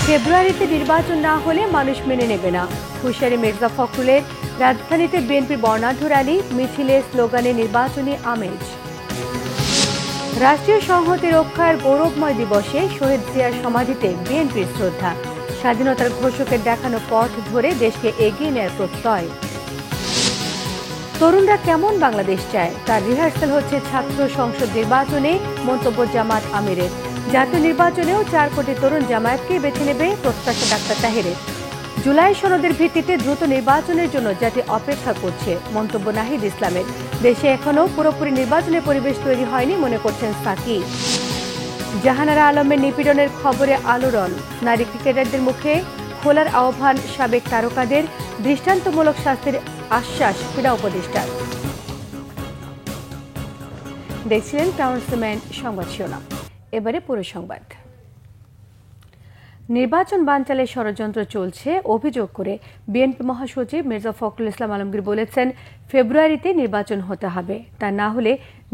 ফেব্রুয়ারিতে নির্বাচন না হলে মানুষ মেনে নেবে না, হুঁশিয়ারি মির্জা ফখরুলের। রাজধানীতে বিএনপির বর্ণাঢ্য র্যালি, মিছিলে স্লোগানে নির্বাচনী আমেজ। রাষ্ট্রীয় সংহতি রক্ষার গৌরবময় দিবসে শহীদ জিয়ার সমাধিতে বিএনপির শ্রদ্ধা। স্বাধীনতার ঘোষকের দেখানো পথ ধরে দেশকে এগিয়ে নেয়ার প্রত্যয়। তরুণরা কেমন বাংলাদেশ চায় তার রিহার্সাল হচ্ছে ছাত্র সংসদ নির্বাচনে, মন্তব্য জামাত আমিরের। জাতীয় নির্বাচনেও 4 কোটি তরুণ জামায়াতকেই বেছে নেবে, প্রত্যাশা ডাক্তার তাহেরের। জুলাই সনদের ভিত্তিতে দ্রুত নির্বাচনের জন্য জাতি অপেক্ষা করছে, মন্তব্য নাহিদ ইসলামের। দেশে এখনও পুরোপুরি নির্বাচনের পরিবেশ তৈরি হয়নি বলে করছেন সাকি। জাহানারা আলমের নিপীড়নের খবরে আলোড়ন, নারী ক্রিকেটারদের মুখে খোলার আহ্বান সাবেক তারকাদের, দৃষ্টান্তমূলক শাস্তির আশ্বাস ক্রীড়া উপদেষ্টার। দেখছিলেন টাউনসম্যান সংবাদ শিরোনাম। এবারে পুরো সংবাদ। নির্বাচন বানচালের ষড়যন্ত্র চলছে অভিযোগ করে বিএনপি মহাসচিব মির্জা ফখরুল ইসলাম আলমগীর বলেছেন, ফেব্রুয়ারিতে নির্বাচন হতে হবে, তা না হলে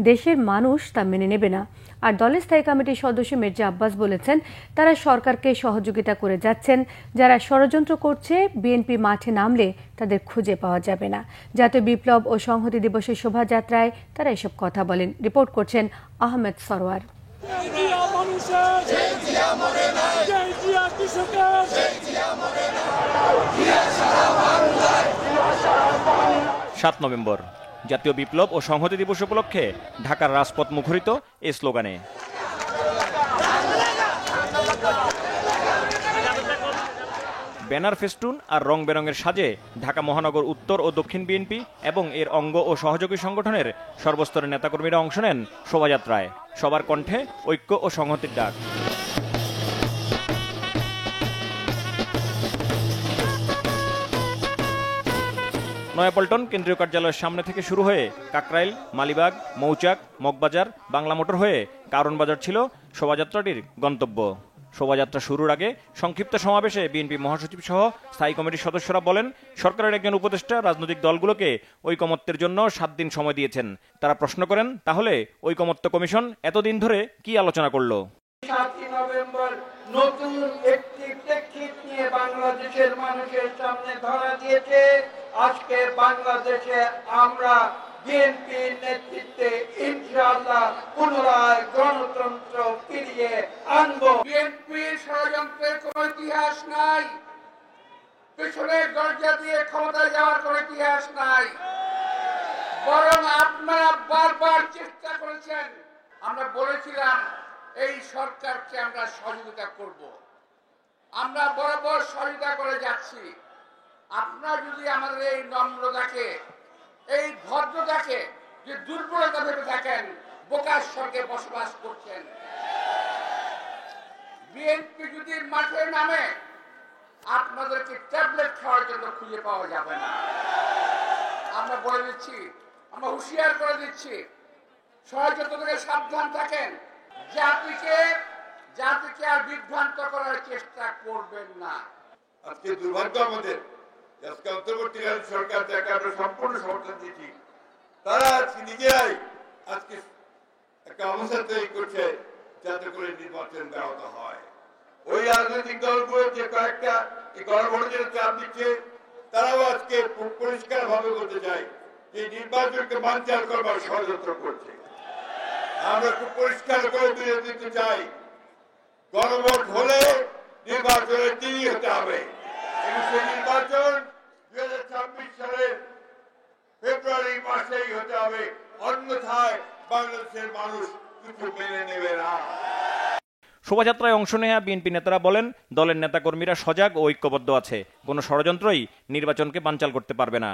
দেশের মানুষ তা মেনে নেবে না। আর দলের স্থায়ী কমিটির সদস্য মির্জা আব্বাস বলেছেন, তারা সরকারকে সহযোগিতা করে যাচ্ছেন, যারা ষড়যন্ত্র করছে বিএনপি মাঠে নামলে তাদের খুঁজে পাওয়া যাবে না। জাতীয় বিপ্লব ও সংহতি দিবসের শোভাযাত্রায় তারা এসব কথা বলেন। রিপোর্ট করছেন আহমেদ সরোয়ার। 7 নভেম্বর জাতীয় বিপ্লব ও সংহতি দিবস উপলক্ষে ঢাকার রাজপথ মুখরিত এই স্লোগানে। ব্যানার, ফেস্টুন আর রং বেরঙের সাজে ঢাকা মহানগর উত্তর ও দক্ষিণ বিএনপি এবং এর অঙ্গ ও সহযোগী সংগঠনের সর্বস্তরের নেতাকর্মীরা অংশ নেন শোভাযাত্রায়। সবার কণ্ঠে ঐক্য ও সংহতির ডাক। নয়াপল্টন কেন্দ্রীয় কার্যালয়ের সামনে থেকে শুরু হয়ে কাকরাইল, মালিবাগ, মৌচাক, মগবাজার, বাংলা মোটর হয়ে কারণ বাজার ছিল শোভাযাত্রাটির গন্তব্য। শোভাযাত্রা শুরুর আগে সংক্ষিপ্ত সমাবেশে বিএনপি মহাসচিব সহ স্থায়ী কমিটির সদস্যরা বলেন, সরকারের একজন উপদেষ্টা রাজনৈতিক দলগুলোকে ঐকমত্যের জন্য 7 দিন সময় দিয়েছেন। তারা প্রশ্ন করেন, তাহলে ঐকমত্য কমিশন এতদিন ধরে কি আলোচনা করলো? 7 নভেম্বর নতুন একটি প্রেক্ষিত নিয়ে বাংলাদেশের মানুষের সামনে ধরা দিয়েছে। আজকে বাংলাদেশে আমরা বিএনপির নেতৃত্বে ইনশাআল্লাহ পুনরায় গণতন্ত্র ফিরিয়ে আনবো। বিএনপির ষড়যন্ত্রের কোন ইতিহাস নাই, পিছনের দরজা দিয়ে ক্ষমতায় যাওয়ার কোন ইতিহাস নাই, বরং আপনারা বারবার চেষ্টা করেছেন। আমরা বলেছিলাম এই সরকারকে আমরা সহযোগিতা করব, আমরা বরাবর সহযোগিতা করে যাচ্ছি। আপনারা যদি আমাদের এই নম্রতাকে, এই ভদ্রতাকে যে দুর্বলতা ভেবে থাকেন, বোকার স্বর্গে বসবাস করছেন। বিএনপি যদি মাঠে নামে আপনাদেরকে ট্যাবলেট খাওয়ার জন্য খুঁজে পাওয়া যাবে না। আমরা বলে দিচ্ছি, আমরা হুঁশিয়ার করে দিচ্ছি, ষড়যন্ত্র থেকে সাবধান থাকেন। জাতিকে আর বিভ্রান্ত করার চেষ্টা করবেন না। আজকে দুর্ভাগ্য আমাদের, আজকে অন্তর্বর্তীকালীন সরকার যাকে আমরা সম্পূর্ণ সমর্থন দিচ্ছি, তারা আজকে নিজেরাই আজকে একটা অবস্থা তৈরি করছে যাতে করে নির্বাচন ব্যাহত হয়। ওই রাজনৈতিক দলগুলো যে কয়েকটা এই গণভোটের চাপ দিচ্ছে, তারাও আজকে পরিষ্কার ভাবে বলতে চাই যে নির্বাচনকে বানচাল করবার ষড়যন্ত্র করছে। আমরা খুব পরিষ্কার করে তুলে দিতে চাই, গণভোট হলে নির্বাচনের দিনই হতে হবে এবং সেই নির্বাচন 2026 সালের ফেব্রুয়ারি মাসেই হতে হবে, অন্যথায় বাংলাদেশের মানুষ কিছু মেনে নেবে না। শোভাযাত্রায় অংশ নেওয়া বিএনপি নেতারা বলেন, দলের নেতাকর্মীরা সজাগ ও ঐক্যবদ্ধ আছে, কোনো ষড়যন্ত্রই নির্বাচনকে বানচাল করতে পারবে না।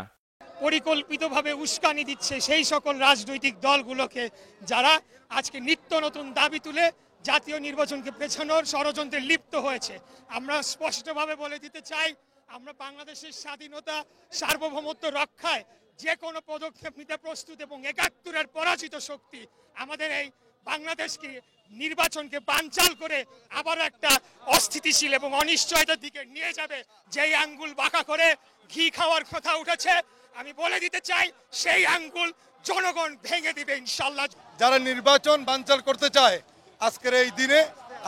পরিকল্পিতভাবে উস্কানি দিচ্ছে সেই সকল রাজনৈতিক দলগুলোকে যারা আজকে নিত্য নতুন দাবি তুলে জাতীয় নির্বাচনকে পেছানোর ষড়যন্ত্রে লিপ্ত হয়েছে। আমরা স্পষ্টভাবে বলে দিতে চাই, আমরা বাংলাদেশের স্বাধীনতা সার্বভৌমত্ব রক্ষায় যে কোনো পদক্ষেপ নিতে প্রস্তুত এবং ৭১-এর পরাজিত শক্তি আমাদের এই বাংলাদেশকে নির্বাচনকে বানচাল করে আবার একটা অস্থিতিশীল এবং অনিশ্চয়তার দিকে নিয়ে যাবে। যেই আঙ্গুল বাঁকা করে ঘি খাওয়ার কথা উঠেছে, আমি বলে দিতে চাই সেই আঙ্গুল জনগণ ভেঙে দিবে ইনশাআল্লাহ। যারা নির্বাচন বানচাল করতে চায়, আজকের এই দিনে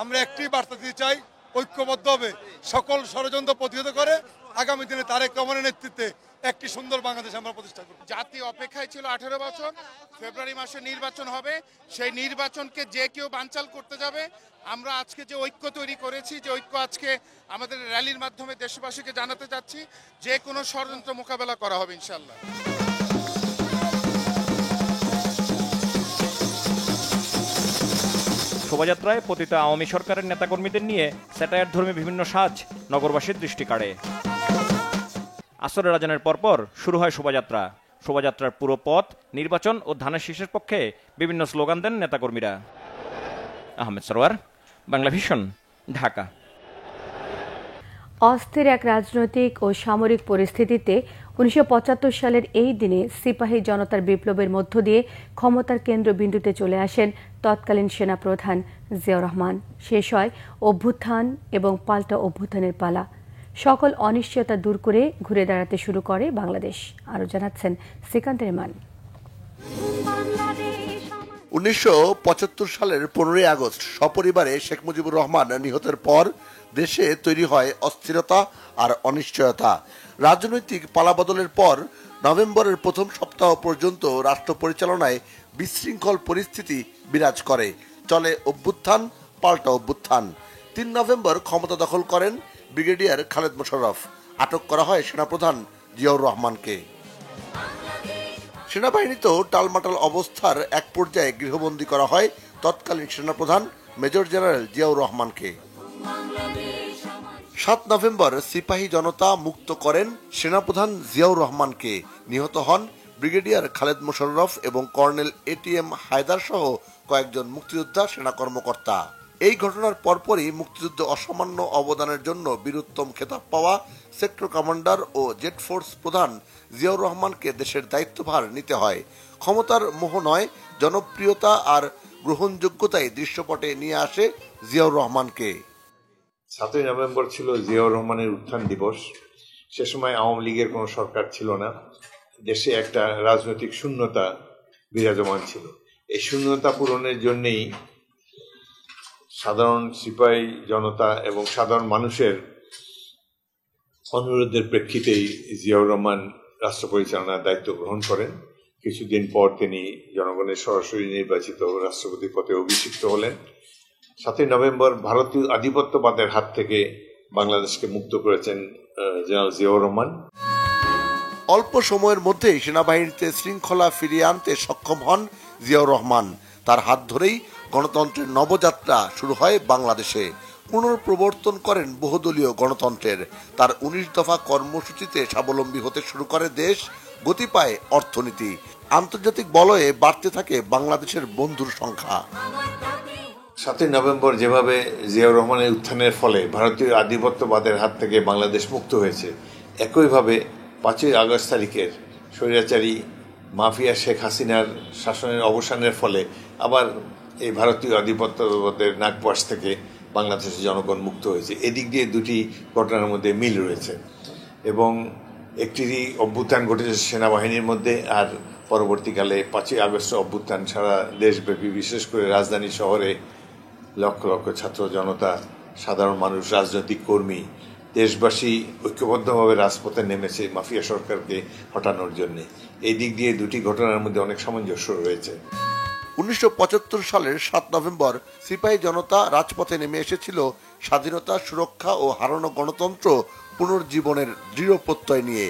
আমরা একটি বার্তা দিতে চাই, ঐক্যবদ্ধভাবে সকল ষড়যন্ত্র প্রতিহত করে আগামী দিনে তারেক রহমানের নেতৃত্বে একটি সুন্দর বাংলাদেশ আমরা প্রতিষ্ঠা করব। জাতি অপেক্ষায় ছিল 18 বছর, ফেব্রুয়ারি মাসে নির্বাচন হবে, সেই নির্বাচনকে যে কেউ বানচাল করতে যাবে। আমরা আজকে যে ঐক্য তৈরি করেছি, যে ঐক্য আজকে আমাদের র্যালির মাধ্যমে দেশবাসীকে জানাতে চাচ্ছি, যে কোনো ষড়যন্ত্র মোকাবেলা করা হবে ইনশাল্লাহ। শোভাযাত্রায় পতিত আওয়ামী সরকারের নেতাকর্মীদের নিয়ে স্যাটায়ার ধর্মী বিভিন্ন সাজ নগরবাসীর দৃষ্টি কাড়ে। আসরের আজানের পরপর শুরু হয় শোভাযাত্রা। শোভাযাত্রার পুরো পথ নির্বাচন ও ধানের শীষের পক্ষে বিভিন্ন স্লোগান দেন নেতাকর্মীরা। আহমেদ সরোয়ার, বাংলা ভিশন, ঢাকা। অস্থির এক রাজনৈতিক ও সামরিক পরিস্থিতিতে 1975 সালের এই দিনে সিপাহী জনতার বিপ্লবের মধ্য দিয়ে ক্ষমতার কেন্দ্রবিন্দুতে চলে আসেন তৎকালীন সেনাপ্রধান জিয়াউর রহমান। শেষ হয় অভ্যুত্থান এবং পাল্টা অভ্যুত্থানের পালা। সকল অনিশ্চয়তা দূর করে ঘুরে দাঁড়াতে শুরু করে বাংলাদেশ। আরও জানাচ্ছেন শ্রীকান্ত রেমান। 1975 সালের 15 আগস্ট সপরিবারে শেখ মুজিবুর রহমান নিহতের পর দেশে তৈরি হয় অস্থিরতা আর অনিশ্চয়তা। রাজনৈতিক পালাবদলের পর নভেম্বরের প্রথম সপ্তাহ পর্যন্ত রাষ্ট্র পরিচালনায় বিশৃঙ্খল পরিস্থিতি বিরাজ করে। চলে অভ্যুত্থান, পাল্টা অভ্যুত্থান। 3 নভেম্বর ক্ষমতা দখল করেন ব্রিগেডিয়ার খালেদ মোশাররফ। আটক করা হয় সেনাপ্রধান জিয়াউর রহমানকে। সেনাবাহিনীতেও টালমাটাল অবস্থার এক পর্যায়ে গৃহবন্দী করা হয় তৎকালীন সেনাপ্রধান মেজর জেনারেল জিয়াউর রহমানকে। 7 নভেম্বর সিপাহী জনতা মুক্ত করেন সেনাপ্রধান জিয়াউর রহমানকে। নিহত হন ব্রিগেডিয়ার খালেদ মোশাররফ এবং কর্নেল ATM হায়দার সহ কয়েকজন মুক্তিযোদ্ধা সেনা কর্মকর্তা। এই ঘটনার পরপরই মুক্তিযুদ্ধে অসামান্য অবদানের জন্য বীরোত্তম খেতাব পাওয়া সেক্টর কমান্ডার ও জেট ফোর্স প্রধান জিয়াউর রহমানকে দেশের দায়িত্বভার নিতে হয়। ক্ষমতার মোহ নয়, জনপ্রিয়তা আর গ্রহণযোগ্যতায় দৃশ্যপটে নিয়ে আসে জিয়াউর রহমানকে। 7 নভেম্বর ছিল জিয়াউর রহমানের উত্থান দিবস। সে সময় আওয়ামী লীগের কোনো সরকার ছিল না। দেশে একটা রাজনৈতিক শূন্যতা বিরাজমান ছিল। এই শূন্যতা পূরণের জন্যেই সাধারণ সিপাহী জনতা এবং সাধারণ মানুষের অনুরোধের প্রেক্ষিতেই জিয়াউর রহমান রাষ্ট্র পরিচালনার দায়িত্ব গ্রহণ করেন। কিছুদিন পর তিনি জনগণের সরাসরি নির্বাচিত রাষ্ট্রপতি পদে অভিষিক্ত হলেন। 7 নভেম্বর ভারতীয় আধিপত্যবাদের হাত থেকে বাংলাদেশকে মুক্ত করেছেন জেনারেল জিয়াউর রহমান। অল্প সময়ের মধ্যেই সেনাবাহিনীতে শৃঙ্খলা ফিরিয়ে আনতে সক্ষম হন জিয়াউর রহমান। তার হাত ধরেই গণতন্ত্রের নবযাত্রা শুরু হয় বাংলাদেশে। পুনঃপ্রবর্তন করেন বহুদলীয় গণতন্ত্রের। তার 19 দফা কর্মসূচিতে স্বাবলম্বী হতে শুরু করে দেশ, গতি পায় অর্থনীতি। আন্তর্জাতিক বলয়ে বাড়তে থাকে বাংলাদেশের বন্ধুর সংখ্যা। 7 নভেম্বর যেভাবে জিয়াউর রহমানের উত্থানের ফলে ভারতীয় আধিপত্যবাদের হাত থেকে বাংলাদেশ মুক্ত হয়েছে, একইভাবে 5 আগস্ট তারিখের স্বৈরাচারী মাফিয়া শেখ হাসিনার শাসনের অবসানের ফলে আবার এই ভারতীয় আধিপত্যবাদের নাগপাশ থেকে বাংলাদেশের জনগণ মুক্ত হয়েছে। এদিক দিয়ে দুটি ঘটনার মধ্যে মিল রয়েছে এবং একটিরই অভ্যুত্থান ঘটেছে সেনাবাহিনীর মধ্যে, আর পরবর্তীকালে 5 আগস্ট অভ্যুত্থান সারা দেশব্যাপী, বিশেষ করে রাজধানী শহরে লক্ষ লক্ষ ছাত্র জনতা, সাধারণ মানুষ, রাজনৈতিক কর্মী, দেশবাসী ঐক্যবদ্ধভাবে রাজপথে নেমেছে মাফিয়া সরকারকে হটানোর জন্য। এই দিক দিয়ে দুটি ঘটনার মধ্যে অনেক সামঞ্জস্য রয়েছে। 1975 সালের 7 নভেম্বর সিপাহী জনতা রাজপথে নেমে এসেছিল স্বাধীনতা, সুরক্ষা ও হারানো গণতন্ত্র পুনর্জীবনের দৃঢ় প্রত্যয় নিয়ে।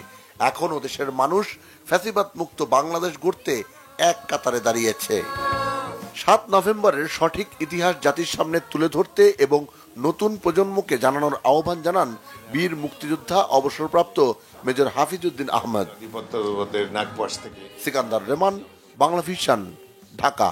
এখনও দেশের মানুষ ফ্যাসিবাদ মুক্ত বাংলাদেশ গড়তে এক কাতারে দাঁড়িয়েছে। 7 নভেম্বরের সঠিক ইতিহাস জাতির সামনে তুলে ধরতে এবং নতুন প্রজন্মকে জানানোর আহ্বান জানান বীর মুক্তিযোদ্ধা অবসরপ্রাপ্ত মেজর হাফিজউদ্দিন আহমেদ। সিকান্দার রেমান, বাংলা ভিশন, ঢাকা।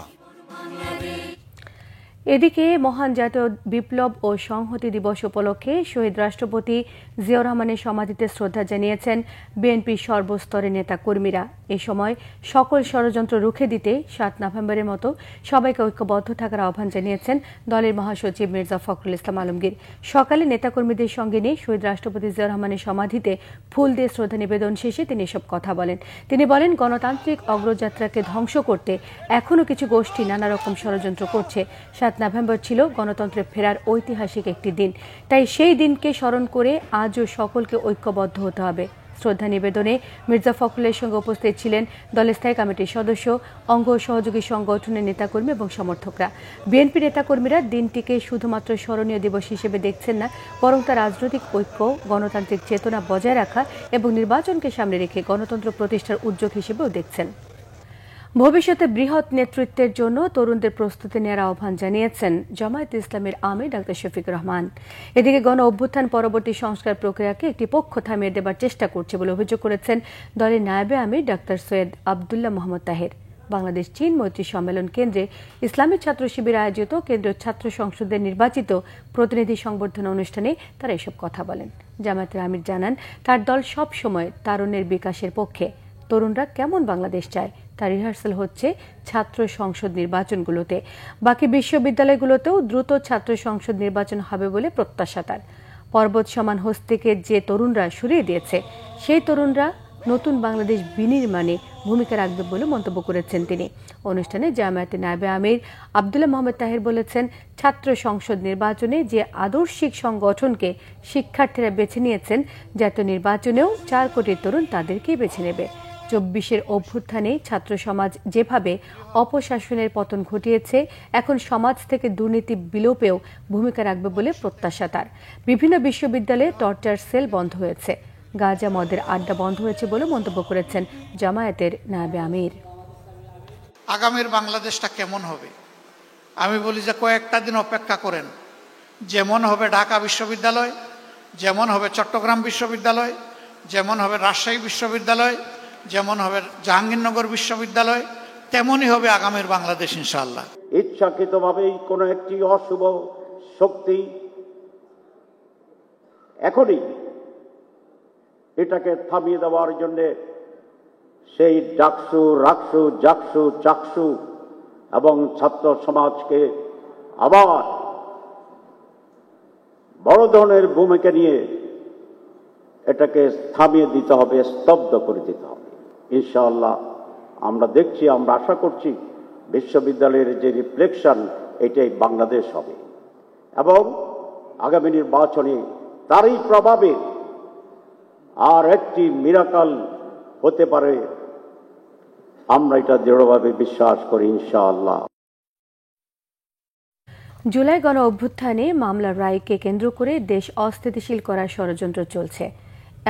এদিকে মহান জাতীয় বিপ্লব ও সংহতি দিবস উপলক্ষে শহীদ রাষ্ট্রপতি জিয়াউর রহমানের সমাধিতে শ্রদ্ধা জানিয়েছেন বিএনপির সর্বস্তরের নেতা কর্মীরা। এ সময় সকল ষড়যন্ত্র রুখে দিতে 7 নভেম্বরের মতো সবাইকে ঐক্যবদ্ধ থাকার আহ্বান জানিয়েছেন দলের মহাসচিব মির্জা ফখরুল ইসলাম আলমগীর। সকালে নেতাকর্মীদের সঙ্গে নিয়ে শহীদ রাষ্ট্রপতি জিয়াউর রহমানের সমাধিতে ফুল দিয়ে শ্রদ্ধা নিবেদন শেষে তিনি এসব কথা বলেন। তিনি বলেন, গণতান্ত্রিক অগ্রযাত্রাকে ধ্বংস করতে এখনও কিছু গোষ্ঠী নানা রকম ষড়যন্ত্র করছে। 7 নভেম্বর ছিল গণতন্ত্রে ফেরার ঐতিহাসিক একটি দিন, তাই সেই দিনকে স্মরণ করে আজও সকলকে ঐক্যবদ্ধ হতে হবে। শ্রদ্ধা নিবেদনে মির্জা ফখরুলের সঙ্গে উপস্থিত ছিলেন দলের স্থায়ী কমিটির সদস্য, অঙ্গ ও সহযোগী সংগঠনের নেতাকর্মী এবং সমর্থকরা। বিএনপি নেতাকর্মীরা দিনটিকে শুধুমাত্র স্মরণীয় দিবস হিসেবে দেখছেন না, বরং তা রাজনৈতিক ঐক্য, গণতান্ত্রিক চেতনা বজায় রাখা এবং নির্বাচনকে সামনে রেখে গণতন্ত্র প্রতিষ্ঠার উদ্যোগ হিসেবেও দেখছেন। ভবিষ্যতে বৃহৎ নেতৃত্বের জন্য তরুণদের প্রস্তুতি নেওয়ার আহ্বান জানিয়েছেন জামায়াতে ইসলামের আমির ডা. শফিকুর রহমান। এদিকে গণ অভ্যুত্থান পরবর্তী সংস্কার প্রক্রিয়াকে একটি পক্ষ থামিয়ে দেবার চেষ্টা করছে বলে অভিযোগ করেছেন দলের নায়েবে আমির ডা. সৈয়দ আবদুল্লাহ মোহাম্মদ তাহের। বাংলাদেশ চীন মৈত্রী সম্মেলন কেন্দ্রে ইসলামী ছাত্র শিবির আয়োজিত কেন্দ্রীয় ছাত্র সংসদের নির্বাচিত প্রতিনিধি সংবর্ধনা অনুষ্ঠানে তারা এসব কথা বলেন। জামায়াতের আমির জানান, তার দল সব সময় তারুণ্যের বিকাশের পক্ষে। তরুণরা কেমন বাংলাদেশ চায় তার রিহার্সাল হচ্ছে ছাত্র সংসদ নির্বাচনগুলোতে। বাকি বিশ্ববিদ্যালয়গুলোতেও দ্রুত ছাত্র সংসদ নির্বাচন হবে বলে প্রত্যাশা তার। পর্বত সমান হস্তিকে যে তরুণরা সরিয়ে দিয়েছে, সেই তরুণরা নতুন বাংলাদেশ বিনির্মাণে ভূমিকা রাখবে বলে মন্তব্য করেছেন তিনি। অনুষ্ঠানে জামায়াতের নায়েবে আমির আবদুল্লাহ মোহাম্মদ তাহের বলেছেন, ছাত্র সংসদ নির্বাচনে যে আদর্শিক সংগঠনকে শিক্ষার্থীরা বেছে নিয়েছেন, জাতীয় নির্বাচনেও 4 কোটি তরুণ তাদেরকেই বেছে নেবে। 24-এর অভ্যুত্থানে ছাত্র সমাজ যেভাবে অপশাসনের পতন ঘটিয়েছে, এখন সমাজ থেকে দুর্নীতি বিলোপেও ভূমিকা রাখবে বলে প্রত্যাশা তার। বিভিন্ন বিশ্ববিদ্যালয়ে টর্চার সেল বন্ধ হয়েছে, গাঁজা মদের আড্ডা বন্ধ হয়েছে বলে মন্তব্য করেছেন জামায়াতের নায়েবে আমির। আগামীর বাংলাদেশটা কেমন হবে আমি বলি যে কয়েকটা দিন অপেক্ষা করেন। যেমন হবে ঢাকা বিশ্ববিদ্যালয়, যেমন হবে চট্টগ্রাম বিশ্ববিদ্যালয়, যেমন হবে রাজশাহী বিশ্ববিদ্যালয়, যেমন হবে জাহাঙ্গীরনগর বিশ্ববিদ্যালয়, তেমনই হবে আগামীর বাংলাদেশ ইনশাআল্লাহ। ইচ্ছাকৃতভাবেই কোনো একটি অশুভ শক্তি এখনই এটাকে থামিয়ে দেওয়ার জন্য সেই ডাকসু, রাকসু, জাকসু, চাকসু এবং ছাত্র সমাজকে আবার বড় ধরনের ভূমিকা নিয়ে এটাকে থামিয়ে দিতে হবে, স্তব্ধ করে দিতে হবে। ইনশাআল্লাহ আমরা দেখছি, আমরা আশা করছি বিশ্ববিদ্যালয়ের যে রিফ্লেকশন, এটাই বাংলাদেশ হবে এবং আগামী নির্বাচনে তারই প্রভাবে আর একটি মিরাকল হতে পারে, আমরা এটা দৃঢ়ভাবে বিশ্বাস করি ইনশাআল্লাহ। জুলাই গণ অভ্যুত্থানে মামলার রায়কে কেন্দ্র করে দেশ অস্থিতিশীল করার ষড়যন্ত্র চলছে,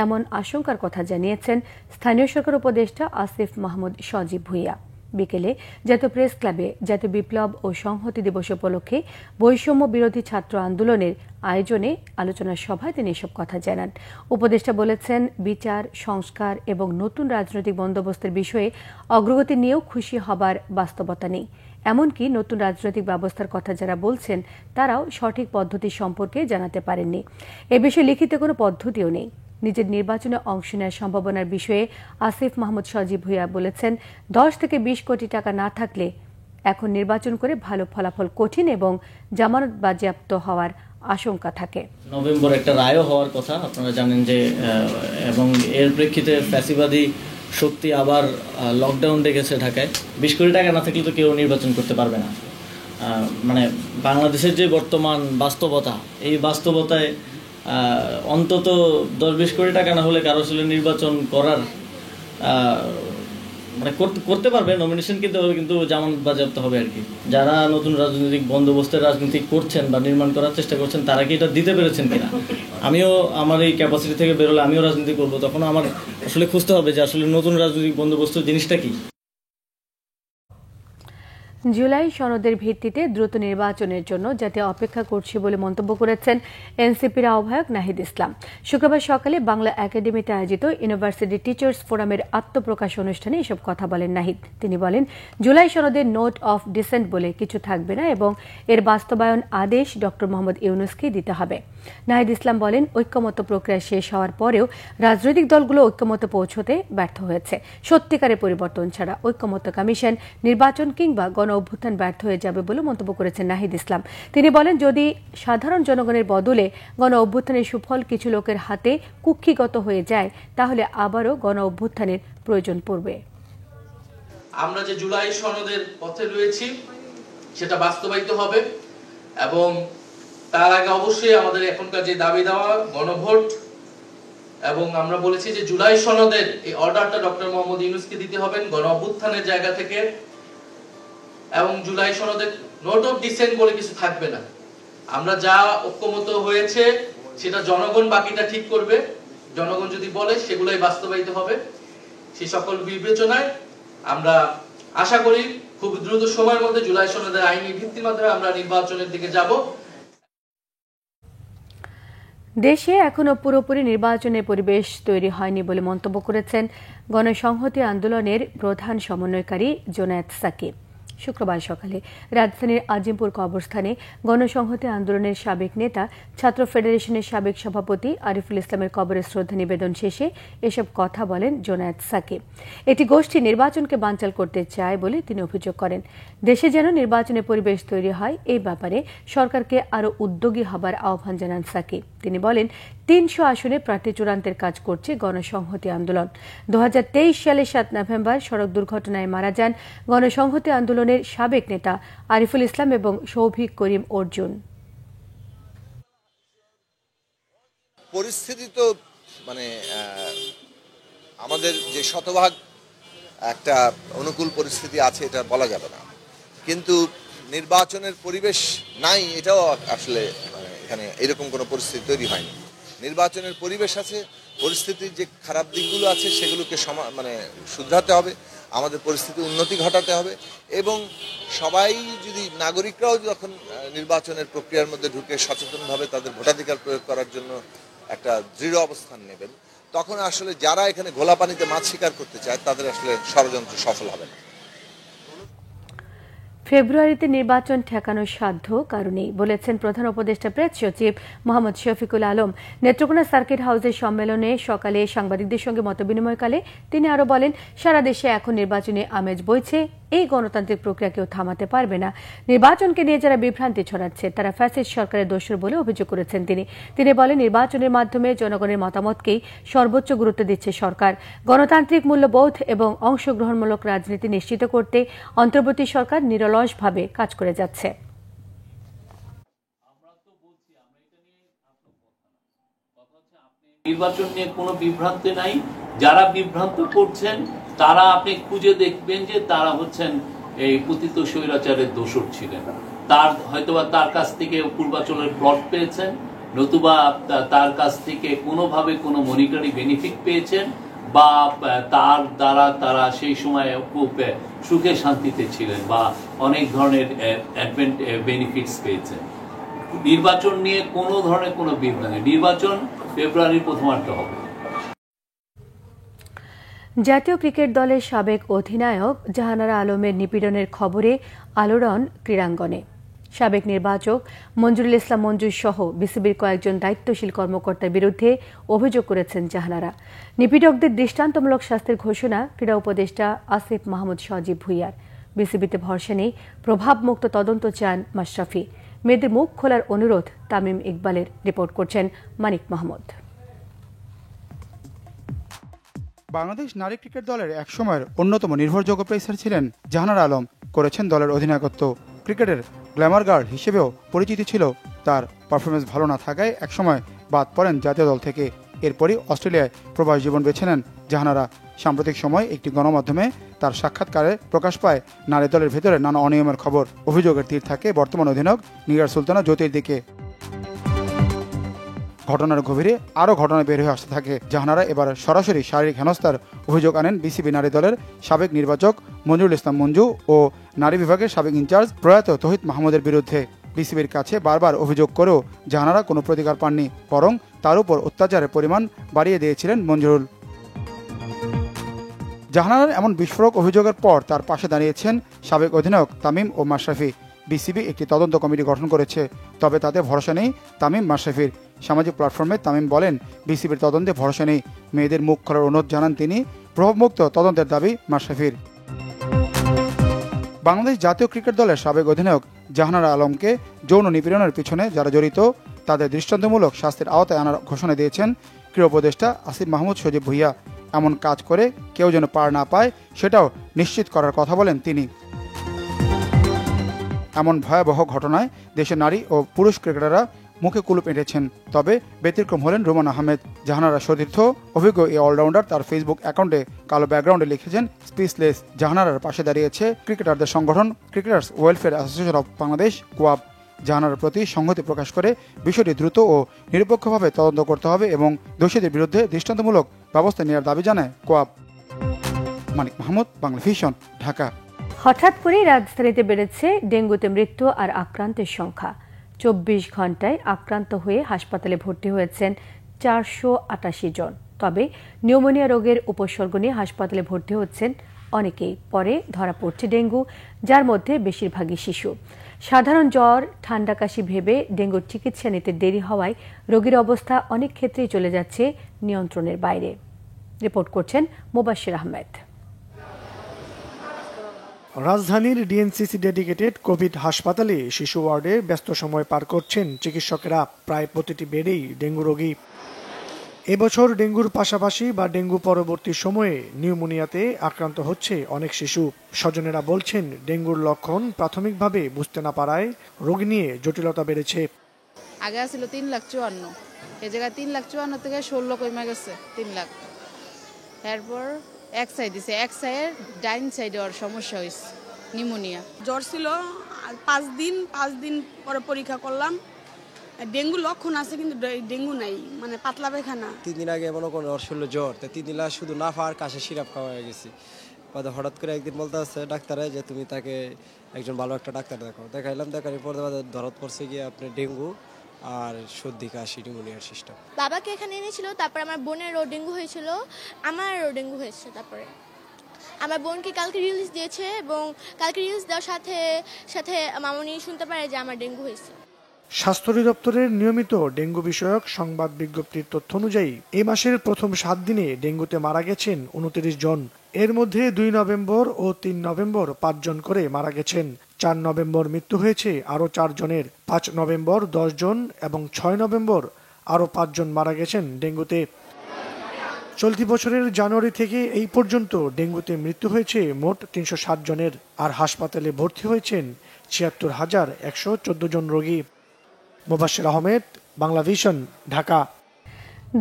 এমন আশঙ্কার কথা জানিয়েছেন স্থানীয় সরকার উপদেষ্টা আসিফ মাহমুদ সজীব ভুঁইয়া। বিকেলে জাতীয় প্রেস ক্লাবে জাতীয় বিপ্লব ও সংহতি দিবস উপলক্ষে বৈষম্য বিরোধী ছাত্র আন্দোলনের আয়োজনে আলোচনা সভায় তিনি এসব কথা জানান। উপদেষ্টা বলেছেন, বিচার, সংস্কার এবং নতুন রাজনৈতিক বন্দোবস্তের বিষয়ে অগ্রগতি নিয়েও খুশি হবার বাস্তবতা নেই। এমনকি নতুন রাজনৈতিক ব্যবস্থার কথা যারা বলছেন, তারাও সঠিক পদ্ধতি সম্পর্কে জানাতে পারেননি। এ বিষয়ে লিখিত কোনো পদ্ধতিও নেই। নিজের নির্বাচনে অংশ নেওয়ার সম্ভাবনার বিষয়ে আসিফ মাহমুদ সজীব ভুঁইয়া বলেছেন, 10 থেকে 20 কোটি টাকা না থাকলে এখন নির্বাচন করে ভালো ফলাফল কঠিন এবং জামানত বাজেয়াপ্ত হওয়ার আশঙ্কা থাকে। নভেম্বর একটা রায়ও হওয়ার কথা, আপনারা জানেন যে, এবং এর প্রেক্ষিতে ফ্যাসিবাদী শক্তি আবার লকডাউন ডেকেছে ঢাকায়। 20 কোটি টাকা না থাকলে তো কেউ নির্বাচন করতে পারবে না। মানে বাংলাদেশের যে বর্তমান বাস্তবতা, এই বাস্তবতায় অন্তত 10-20 কোটি টাকা না হলে কারো আসলে নির্বাচন করার মানে করতে পারবে, নমিনেশন কিনতে হবে, কিন্তু জামানত বাজেয়াপ্ত হবে আর কি। যারা নতুন রাজনৈতিক বন্দোবস্তের রাজনীতি করছেন বা নির্মাণ করার চেষ্টা করছেন, তারা কি এটা দিতে পেরেছেন কিনা। আমিও আমার এই ক্যাপাসিটি থেকে বেরোলে আমিও রাজনীতি করবো, তখন আমার আসলে খুঁজতে হবে যে আসলে নতুন রাজনৈতিক বন্দোবস্ত জিনিসটা কি। জুলাই সনদের ভিত্তিতে দ্রুত নির্বাচনের জন্য জাতি অপেক্ষা করছে বলে মন্তব্য করেছেন এনসিপির আহ্বায়ক নাহিদ ইসলাম। শুক্রবার সকালে বাংলা একাডেমিতে আয়োজিত ইউনিভার্সিটি টিচার্স ফোরামের আত্মপ্রকাশ অনুষ্ঠানে এসব কথা বলেন নাহিদ। তিনি বলেন, জুলাই সনদের নোট অফ ডিসেন্ট বলে কিছু থাকবে না এবং এর বাস্তবায়ন আদেশ ডক্টর মোহাম্মদ ইউনূসকে দিতে হবে। নাহিদ ইসলাম বলেন, ঐক্যমত প্রক্রিয়া শেষ হওয়ার পরেও রাজনৈতিক দলগুলো ঐক্যমতে পৌঁছতে ব্যর্থ হয়েছে। সত্যিকারের পরিবর্তন ছাড়া ঐক্যমত কমিশন, নির্বাচন কিংবা অভ্যুত্থান ব্যর্থ হয়ে যাবে বলে মন্তব্য করেছেন নাহিদ ইসলাম। তিনি বলেন, যদি সাধারণ জনগণের বদলে গণ অভ্যুত্থানের সুফল কিছু লোকের হাতে কুক্ষিগত হয়ে যায়, তাহলে আবারও গণ অভ্যুত্থানের প্রয়োজন পড়বে। আমরা যে জুলাই সনদের পথে রয়েছি সেটা বাস্তবায়িত হবে এবং তার আগে অবশ্যই আমাদের এখনকার যে দাবি দেওয়া গণভোট, এবং আমরা বলেছি যে জুলাই সনদের এই অর্ডারটা ডক্টর মোহাম্মদ ইউনূসকে দিতে হবেন গণ অভ্যুত্থানের জায়গা থেকে, এবং জুলাই সনদের নোট অফ ডিসেন্ট বলে কিছু থাকবে না। আমরা যা ঐক্যমত হয়েছে সেটা জনগণ বাকিটা ঠিক করবে, জনগণ যদি বলে সেগুলোই বাস্তবায়িত হবে। সেই সকল বিবেচনায় আমরা আশা করি খুব দ্রুত সময়ের মধ্যে জুলাই সনদের আইনি ভিত্তির মাধ্যমে আমরা নির্বাচনের দিকে যাব। দেশে এখনো পুরোপুরি নির্বাচনের পরিবেশ তৈরি হয়নি বলে মন্তব্য করেছেন গণসংহতি আন্দোলনের প্রধান সমন্বয়কারী জোনায়েদ সাকিব। শুক্রবার সকালে রাজধানীর আজিমপুর কবরস্থানে গণসংহতি আন্দোলনের সাবেক নেতা ছাত্র ফেডারেশনের সাবেক সভাপতি আরিফুল ইসলামের কবরে শ্রদ্ধা নিবেদন শেষে এসব কথা বলেন জোনায়েদ সাকিব। এটি গোষ্ঠী নির্বাচনকে বানচাল করতে চায় বলে তিনি অভিযোগ করেন। দেশে যেন নির্বাচনের পরিবেশ তৈরি হয় এই ব্যাপারে সরকারকে আরও উদ্যোগী হবার আহ্বান জানান সাকিব। তিনি বলেন ৩০০ আসনে প্রার্থী চূড়ান্তের কাজ করছে গণসংহতি আন্দোলন। ২০২৩ সালের ৭ নভেম্বর সড়ক দুর্ঘটনায় মারা যান গণসংহতি আন্দোলনের সাবেক নেতা আরিফুল ইসলাম এবং শৌভিক করিম অর্জুন। পরিস্থিতি তো আমাদের যে শতভাগ একটা অনুকূল পরিস্থিতি আছে এটা বলা যাবে না, কিন্তু নির্বাচনের পরিবেশ নাই এটাও আসলে এখানে এরকম কোনো পরিস্থিতি তৈরি হয়নি। নির্বাচনের পরিবেশ আছে, পরিস্থিতির যে খারাপ দিকগুলো আছে সেগুলোকে শুধরাতে হবে, আমাদের পরিস্থিতি উন্নতি ঘটাতে হবে, এবং সবাই যদি নাগরিকরাও যখন নির্বাচনের প্রক্রিয়ার মধ্যে ঢুকে সচেতনভাবে তাদের ভোটাধিকার প্রয়োগ করার জন্য একটা দৃঢ় অবস্থান নেবেন, তখন আসলে যারা এখানে ঘোলা পানিতে মাছ শিকার করতে চায় তাদের আসলে ষড়যন্ত্র সফল হবে না। ফেব্রুয়ারিতে নির্বাচন ঠেকানোর সাধ্য কারণেই বলেছেন প্রধান উপদেষ্টা প্রেস সচিব মোহাম্মদ শফিকুল আলম। নেত্রকোনা সার্কিট হাউসের সম্মেলনে সকালে সাংবাদিকদের সঙ্গে মতবিনিময়কালে তিনি আরও বলেন, সারা দেশে এখন নির্বাচনী আমেজ বইছে, এই গণতান্ত্রিক প্রক্রিয়া কেউ থামাতে পারবে না। নির্বাচনকে নিয়ে যারা বিভ্রান্তি ছড়াচ্ছে তারা ফ্যাসিস্ট সরকারের দোষর বলে অভিযোগ করেছেন তিনি বলেন, নির্বাচনের মাধ্যমে জনগণের মতামতকেই সর্বোচ্চ গুরুত্ব দিচ্ছে সরকার। গণতান্ত্রিক মূল্যবোধ এবং অংশগ্রহণমূলক রাজনীতি নিশ্চিত করতে অন্তর্বর্তী সরকার নিরলসভাবে কাজ করে যাচ্ছে। নির্বাচন নিয়ে কোনো বিভ্রান্তি নাই, যারা বিভ্রান্ত করছেন তারা আপনি খুঁজে দেখবেন যে তারা হচ্ছেন এই পতিত স্বৈরাচারের দোষর ছিলেন। হয়তোবা তার কাছ থেকে পূর্বাচলের প্লট পেয়েছেন, নতুবা তার কাছ থেকে কোনোভাবে কোনো মনিটারি বেনিফিট পেয়েছেন, বা তার দ্বারা তারা সেই সময় খুব সুখে শান্তিতে ছিলেন বা অনেক ধরনের বেনিফিটস পেয়েছেন। নির্বাচন নিয়ে কোনো ধরনের কোনো বিভ্রান্তি, নির্বাচন ফেব্রুয়ারির প্রথমার্ধে হবে। জাতীয় ক্রিকেট দলের সাবেক অধিনায়ক জাহানারা আলমের নিপীড়নের খবরে আলোড়ন ক্রীড়াঙ্গনে। সাবেক নির্বাচক মঞ্জুরুল ইসলাম মঞ্জুর সহ বিসিবির কয়েকজন দায়িত্বশীল কর্মকর্তার বিরুদ্ধে অভিযোগ করেছেন জাহানারা। নিপীড়কদের দৃষ্টান্তমূলক শাস্তির ঘোষণা ক্রীড়া উপদেষ্টা আসিফ মাহমুদ সজীব ভুইয়ার। বিসিবিতে ভরসা নেই, প্রভাবমুক্ত তদন্ত চান মাশরাফি। মেয়েদের মুখ খোলার অনুরোধ তামিম ইকবালের। রিপোর্ট করছেন মানিক মাহমুদ। বাংলাদেশ নারী ক্রিকেট দলের একসময়ের অন্যতম নির্ভরযোগ্য পেসার ছিলেন জাহানারা আলম। করেছেন দলের অধিনায়কত্ব। ক্রিকেটের গ্ল্যামার গার্ল হিসেবেও পরিচিতি ছিল তার। পারফরমেন্স ভালো না থাকায় একসময় বাদ পড়েন জাতীয় দল থেকে। এরপরই অস্ট্রেলিয়ায় প্রবাস জীবন বেছে নেন জাহানারা। সাম্প্রতিক সময় একটি গণমাধ্যমে তার সাক্ষাৎকারে প্রকাশ পায় নারী দলের ভেতরে নানা অনিয়মের খবর। অভিযোগের তীর থাকে বর্তমান অধিনায়ক নিগার সুলতানা জ্যোতির দিকে। ঘটনার গভীরে আরও ঘটনা বের হয়ে আসতে থাকে। জাহানারা এবার সরাসরি শারীরিক হেনস্থার অভিযোগ আনেন বিসিবি নারী দলের সাবেক নির্বাচক মঞ্জুরুল ইসলাম মঞ্জু ও নারী বিভাগের সাবেক ইনচার্জ প্রয়াত তৌহিদ মাহমুদের বিরুদ্ধে। বিসিবির কাছে বারবার অভিযোগ করেও জাহানারা কোনো প্রতিকার পাননি, বরং তার উপর অত্যাচারের পরিমাণ বাড়িয়ে দিয়েছিলেন মঞ্জুরুল। জাহানারার এমন বিস্ফোরক অভিযোগের পর তার পাশে দাঁড়িয়েছেন সাবেক অধিনায়ক তামিম ও মাশরাফি। বিসিবি একটি তদন্ত কমিটি গঠন করেছে, তবে তাতে ভরসা নেই তামিম মাশরাফির। সামাজিক প্ল্যাটফর্মে তামিম বলেন, বিসিবির তদন্তে ভরসা নেই। মেয়েদের মুখ খোলার অনুরোধ জানান তিনি। প্রভাবমুক্ত তদন্তের দাবি মাশরাফির। বাংলাদেশ জাতীয় ক্রিকেট দলের সাবেক অধিনায়ক জাহানারা আলমকে যৌন নিপীড়নের পিছনে যারা জড়িত তাদের দৃষ্টান্তমূলক শাস্তির আওতায় আনার ঘোষণা দিয়েছেন ক্রীড়া উপদেষ্টা আসিফ মাহমুদ সজীব ভুইয়া। এমন কাজ করে কেউ যেন পার না পায় সেটাও নিশ্চিত করার কথা বলেন তিনি। এমন ভয়াবহ ঘটনায় দেশের নারী ও পুরুষ ক্রিকেটাররা মুখে কুলুপ এঁটেছেন। তবে ব্যতিক্রম হলেন রোমান আহমেদ। জাহানারা সতীর্থ অভিজ্ঞ এই অলরাউন্ডার তার ফেসবুক অ্যাকাউন্টে কালো ব্যাকগ্রাউন্ডে লিখেছেন স্পিচলেস। জাহানারার পাশে দাঁড়িয়েছে ক্রিকেটারদের সংগঠন cricketers welfare association of Bangladesh কোয়াব। জাহানারার প্রতি সংহতি প্রকাশ করে বিষয়টি দ্রুত ও নিরপেক্ষভাবে তদন্ত করতে হবে এবং দোষীদের বিরুদ্ধে দৃষ্টান্তমূলক ব্যবস্থা নেওয়ার দাবি জানায় কোয়াব। মানিক মাহমুদ, বাংলা ভিশন, ঢাকা। হঠাৎ করেই রাজধানীতে বেড়েছে ডেঙ্গুতে মৃত্যু আর আক্রান্তের সংখ্যা। 24 ঘন্টায় আক্রান্ত হয়ে হাসপাতালে ভর্তি হয়েছেন 488 জন। তবে নিউমোনিয়া রোগের উপসর্গ নিয়ে হাসপাতালে ভর্তি হচ্ছেন অনেকেই। পরে ধরা পড়ছে ডেঙ্গু, যার মধ্যে বেশিরভাগই শিশু। সাধারণ জ্বর, ঠান্ডা কাশি ভেবে ডেঙ্গুর চিকিৎসা নিতে দেরি হওয়ায় রোগীর অবস্থা অনেক ক্ষেত্রেই চলে যাচ্ছে নিয়ন্ত্রণের বাইরে। রিপোর্ট করছেন মুবাশির আহমেদ। রাজধানীর ডিএনসিসি ডেডিকেটেড কোভিড হাসপাতালে শিশু ওয়ার্ডে ব্যস্ত সময় পার করছেন চিকিৎসকেরা। প্রায় প্রতিটি বেডেই ডেঙ্গু রোগী। এবছর ডেঙ্গুর পাশাপাশি বা ডেঙ্গু পরবর্তী সময়ে নিউমোনিয়াতে আক্রান্ত হচ্ছে অনেক শিশু। স্বজনেরা বলছেন ডেঙ্গুর লক্ষণ প্রাথমিকভাবে বুঝতে না পারায় রোগ নিয়ে জটিলতা বেড়েছে। আগে ছিল 3,54,000, এই জায়গায় 3,54,000 থেকে 16 কমে গেছে 3 লাখ। এরপর এক সাইড দিছে, এক সাইডের ডাইন সাইডে ওর সমস্যা হয়েছে নিউমোনিয়া। জ্বর ছিল 5 দিন পরে পরীক্ষা করলাম, ডেঙ্গু লক্ষণ আছে কিন্তু ডেঙ্গু নাই, মানে পাতলা পায়খানা। 3 দিন আগে মনে করেন ওর ছিল জ্বর, 3 দিন শুধু নাফা আর কাশি সিরাপ খাওয়া হয়ে গেছি। হঠাৎ করে একদিন বলতে আসছে ডাক্তারে যে তুমি তাকে একজন ভালো একটা ডাক্তার দেখাইলাম। দেখার পর ধরত পড়ছে গিয়ে আপনার ডেঙ্গু আর সর্দি কাশি নিউমোনিয়ার সিস্টেম। বাবাকে এখানে এনেছিল, তারপর আমার বোনেরও ডেঙ্গু হয়েছিল, আমারও ডেঙ্গু হয়েছে। তারপরে আমার বোনকে কালকে রিলিজ দিয়েছে এবং কালকে রিলিজ দেওয়ার সাথে সাথে মামনি শুনতে পারে যে আমার ডেঙ্গু হয়েছে। স্বাস্থ্য অধিদপ্তরের নিয়মিত ডেঙ্গু বিষয়ক সংবাদ বিজ্ঞপ্তির তথ্য অনুযায়ী এই মাসের প্রথম 7 দিনে ডেঙ্গুতে মারা গেছেন 29 জন। এর মধ্যে 2 নভেম্বর ও 3 নভেম্বর 5 জন করে মারা গেছেন। 4 নভেম্বর মৃত্যু হয়েছে আরও 4 জনের। 5 নভেম্বর 10 জন এবং 6 নভেম্বর আরও 5 জন মারা গেছেন ডেঙ্গুতে। চলতি বছরের জানুয়ারি থেকে এই পর্যন্ত ডেঙ্গুতে মৃত্যু হয়েছে মোট 360 জনের, আর হাসপাতালে ভর্তি হয়েছেন 76,114 জন রোগী। মুবাশির আহমেদ, বাংলা ভিশন, ঢাকা।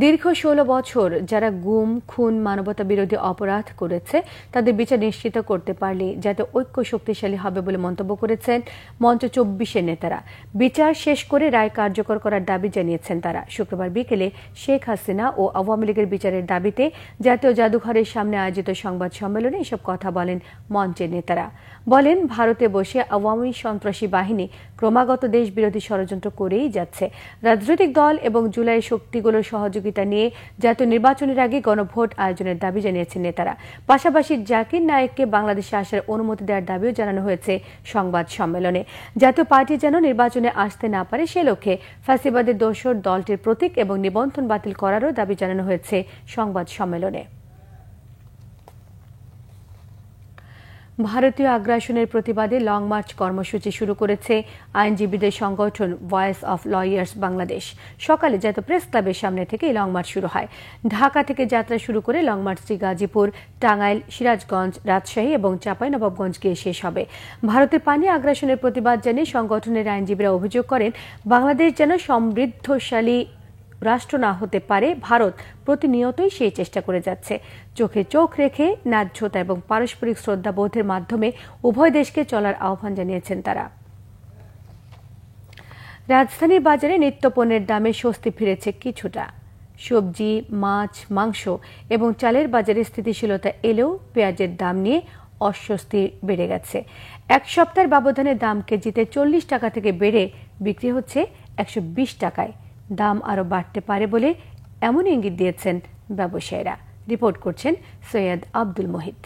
দীর্ঘ 16 বছর যারা গুম, খুন, মানবতা বিরোধী অপরাধ করেছে তাদের বিচার নিশ্চিত করতে পারলে যাতে ঐক্য শক্তিশালী হবে বলে মন্তব্য করেছেন মঞ্চ 24-এর নেতারা। বিচার শেষ করে রায় কার্যকর করার দাবি জানিয়েছেন তারা। শুক্রবার বিকেলে শেখ হাসিনা ও আওয়ামী লীগের বিচারের দাবিতে জাতীয় জাদুঘরের সামনে আয়োজিত সংবাদ সম্মেলনে এসব কথা বলেন মঞ্চের নেতারা। বলেন, ভারতে বসে আওয়ামী সন্ত্রাসী বাহিনী ক্রমাগত দেশ বিরোধী ষড়যন্ত্র করেই যাচ্ছে। রাজনৈতিক দল এবং জুলাই শক্তিগুলোর সহযোগিতা নিয়ে জাতীয় নির্বাচনের আগে গণভোট আয়োজনের দাবি জানিয়েছেন নেতারা। পাশাপাশি জাকির নায়েককে বাংলাদেশে আসার অনুমতি দেওয়ার দাবিও জানানো হয়েছে সংবাদ সম্মেলনে। জাতীয় পার্টি যেন নির্বাচনে আসতে না পারে সে লক্ষ্যে ফ্যাসিবাদের দোসর দলটির প্রতীক এবং নিবন্ধন বাতিল করারও দাবি জানানো হয়েছে সংবাদ সম্মেলনে। ভারতীয় আগ্রাসনের প্রতিবাদে লং মার্চ কর্মসূচি শুরু করেছে আইনজীবীদের সংগঠন ভয়েস অফ লয়ার্স বাংলাদেশ। সকালে জাতীয় প্রেস ক্লাবের সামনে থেকে লং মার্চ শুরু হয়। ঢাকা থেকে যাত্রা শুরু করে লং মার্চটি গাজীপুর, টাঙ্গাইল, সিরাজগঞ্জ, রাজশাহী এবং চাঁপাইনবাবগঞ্জ গিয়ে শেষ হবে। ভারতের পানি আগ্রাসনের প্রতিবাদ জানিয়ে সংগঠনের আইনজীবীরা অভিযোগ করেন, বাংলাদেশ যেন সমৃদ্ধশালী রাষ্ট্র না হতে পারে, ভারত প্রতিনিয়তই সেই চেষ্টা করে যাচ্ছে। চোখে চোখ রেখে ন্যায্যতা এবং পারস্পরিক শ্রদ্ধাবোধের মাধ্যমে উভয় দেশকে চলার আহ্বান জানিয়েছেন তারা। রাজধানীর বাজারে নিত্যপণ্যের দামে স্বস্তি ফিরেছে কিছুটা। সবজি, মাছ, মাংস এবং চালের বাজারে স্থিতিশীলতা এলেও পেঁয়াজের দাম নিয়ে অস্বস্তি বেড়ে গেছে। এক সপ্তাহের ব্যবধানে দাম কেজিতে 40 টাকা থেকে বেড়ে বিক্রি হচ্ছে 120 টাকায়। দাম আরও বাড়তে পারে বলে এমন ইঙ্গিত দিয়েছেন ব্যবসায়ীরা। রিপোর্ট করছেন সৈয়দ আব্দুল মোহিত।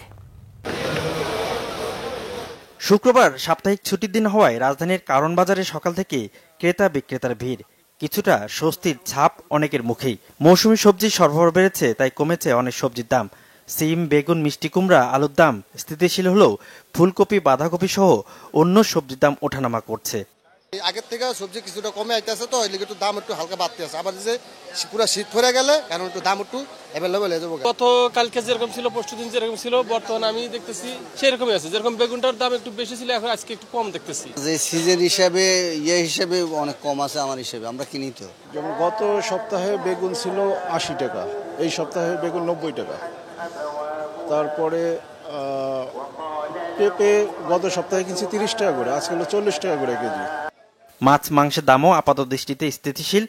শুক্রবার সাপ্তাহিক ছুটির দিন হওয়ায় রাজধানীর কারণ বাজারে সকাল থেকে ক্রেতা বিক্রেতার ভিড়। কিছুটা স্বস্তির ছাপ অনেকের মুখেই। মৌসুমী সবজির সরবরাহ বেড়েছে, তাই কমেছে অনেক সবজির দাম। সিম, বেগুন, মিষ্টি কুমড়া, আলুর দাম স্থিতিশীল হলেও ফুলকপি, বাঁধাকপি সহ অন্য সবজির দাম ওঠানামা করছে। আগের থেকে সবজি কিছুটা কমে আইতেছে, তো এদিকে একটু দাম একটু হালকা বাড়তে আছে। আবার যে পুরো শীত পড়ে গেলে কারণ একটু দাম একটু অ্যাভেলেবল হয়ে যাবে। গত কালকে যেরকম ছিল, পরশু দিন যেরকম ছিল, বর্তমানে আমি দেখতেছি সেরকমই আছে। যেরকম বেগুনটার দাম একটু বেশি ছিল, এখন আজকে একটু কম দেখতেছি। যে সিজন হিসাবে হিসাবে অনেক কম আছে আমার হিসাবে, আমরা কিনি তো। যেমন গত সপ্তাহে বেগুন ছিল 80 টাকা, এই সপ্তাহে বেগুন 90 টাকা। তারপরে পেঁপে গত সপ্তাহে কিনছি 30 টাকা করে, আজকে হলো 40 টাকা করে কেজি। মাছ মাংসের দামও আপাত দৃষ্টিতে স্থিতিশীল।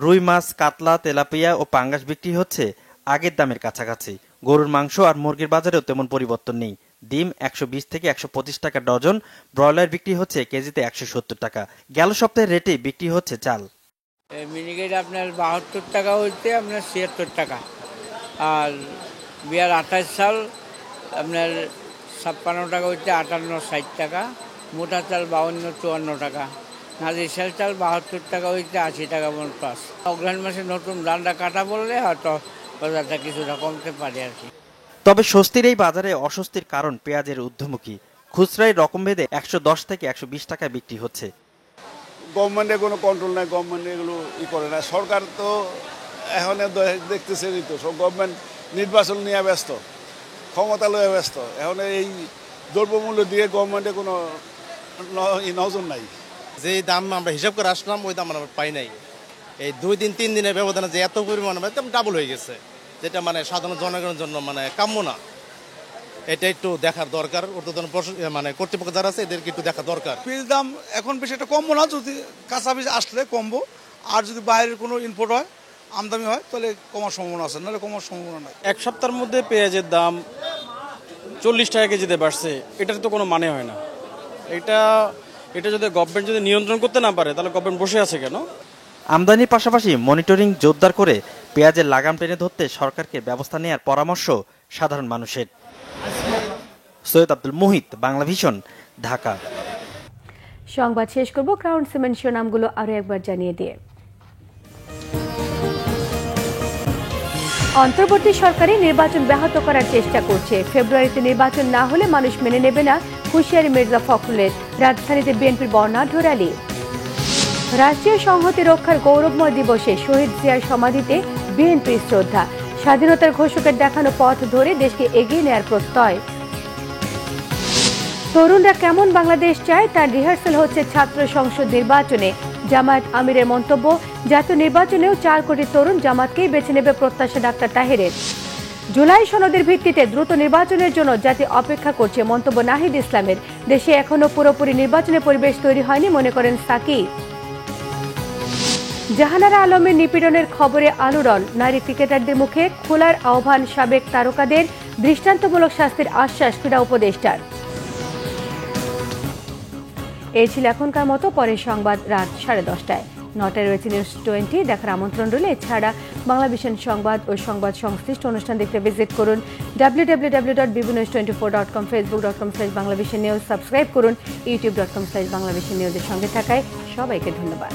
রুই মাছ, কাতলা, তেলাপিয়া ও পাঙ্গাস বিক্রি হচ্ছে আগের দামের কাছাকাছি। গরুর মাংস আর মুরগির বাজারেও তেমন পরিবর্তন নেই। ডিম 120 থেকে 125 টাকা ডজন, ব্রয়লার বিক্রি হচ্ছে কেজিতে 170 টাকা। গেল সপ্তাহের রেটে বিক্রি হচ্ছে চাল। মিনিকেট আপনার 72 টাকা হইতে আপনার 76 টাকা, আর 2028 সাল আপনার 56 টাকা হইতে 58-60 টাকা, মোটা চাল 52-54 টাকা, নাজির চাল 72 টাকা হইতে 80 টাকা প্লাস। অগ্রহায়ণ মাসে নতুন ধানটা কাটা পড়লে হয়তো বাজারটা কিছুটা কমতে পারে আর কি। তবে স্বস্তির এই বাজারে অস্বস্তির কারণ পেঁয়াজের ঊর্ধ্বমুখী। খুচরায় রকমভেদে 110 থেকে 120 টাকা বিক্রি হচ্ছে। গভর্নমেন্টের কোনো কন্ট্রোল নাই, গভর্নমেন্ট এগুলো করে না। সরকার তো এখন দেখতেছে তো, সব গভর্নমেন্ট নির্বাচন নিয়ে ব্যস্ত, ক্ষমতা লয়ে ব্যস্ত। এখন এই দ্রব্যমূল্য দিয়ে গভর্নমেন্টের কোনো নজর নাই। যে দাম আমরা হিসাব করে আসলাম ওই দাম আমরা পাই নাই। এই 2-3 দিনের ব্যবধানে যে এত পরিমাণ ডাবল হয়ে গেছে, যেটা মানে সাধারণ জনগণের জন্য মানে কাম্য না। এটা একটু দেখার দরকার, মানে কর্তৃপক্ষ যারা আছে এদেরকে একটু দেখা দরকার। বীজ দাম এখন বেশি একটা কমবো না, যদি কাঁচা বীজ আসলে কমবো, আর যদি বাইরের কোনো ইনপুট হয়, আমদানি হয়, তাহলে কমার সম্ভাবনা আছে, নাহলে কমার সম্ভাবনা নাই। এক সপ্তাহের মধ্যে পেঁয়াজের দাম 40 টাকা কেজিতে বাড়ছে, এটার তো কোনো মানে হয় না। এটা যদি গভর্নমেন্ট যদি নিয়ন্ত্রণ করতে না পারে, তাহলে গভর্নমেন্ট বসে আছে কেন? আমদানির পাশাপাশি মনিটরিং জোরদার করে পেঁয়াজের লাগাম টেনে ধরতে সরকারকে ব্যবস্থা নেওয়ার পরামর্শ সাধারণ মানুষের। সৈয়দ আব্দুল মুহিত, বাংলা ভিশন, ঢাকা। সংবাদ শেষ করব ক্রাউন সিমেন্ট শিরোনামগুলো আরো একবার জানিয়ে দিয়ে। অন্তর্বর্তী সরকারি নির্বাচন ব্যাহত করার চেষ্টা করছে। ফেব্রুয়ারিতে নির্বাচন না হলে মানুষ মেনে নেবে না, হুঁশিয়ারি মির্জা ফখরুলের। রাজধানীতে বিএনপির বর্ণাঢ্য র্যালি। রাষ্ট্রীয় সংহতি রক্ষার গৌরবময় দিবসে শহীদ জিয়ার সমাধিতে বিএনপির শ্রদ্ধা। স্বাধীনতার ঘোষকের দেখানো পথ ধরে দেশকে এগিয়ে নেয়ার প্রত্যয়। তরুণরা কেমন বাংলাদেশ চায় তার রিহার্সাল হচ্ছে ছাত্র সংসদ নির্বাচনে। জামায়াত আমিরের মন্তব্য, জাতীয় নির্বাচনেও 4 কোটি তরুণ জামাতকেই বেছে নেবে প্রত্যাশা ডাক্তার তাহেরের। জুলাই সনদের ভিত্তিতে দ্রুত নির্বাচনের জন্য জাতি অপেক্ষা করছে, মন্তব্য নাহিদ ইসলামের। দেশে এখনো পুরোপুরি নির্বাচনের পরিবেশ তৈরি হয়নি, মনে করেন সাকিব। জাহানারা আলমের নিপীড়নের খবরে আলোড়ন। নারী ক্রিকেটারদের মুখে খোলার আহ্বান, সাবেক তারকাদের দৃষ্টান্তমূলক শাস্তির আশ্বাস ক্রীড়া উপদেষ্টার। এই ছিল এখনকার মতো। পরের সংবাদ রাত 10:30টায়। 9টায় রয়েছে নিউজ 20 দেখার আমন্ত্রণ রইল। এছাড়া বাংলা ভিশন সংবাদ ও সংবাদ সংশ্লিষ্ট অনুষ্ঠান দেখতে ভিজিট করুন www.bbnews24.com, facebook.com/banglavishnnews, সাবস্ক্রাইব করুন youtube.com/banglavishnnews। এর সঙ্গে থাকায় সবাইকে ধন্যবাদ।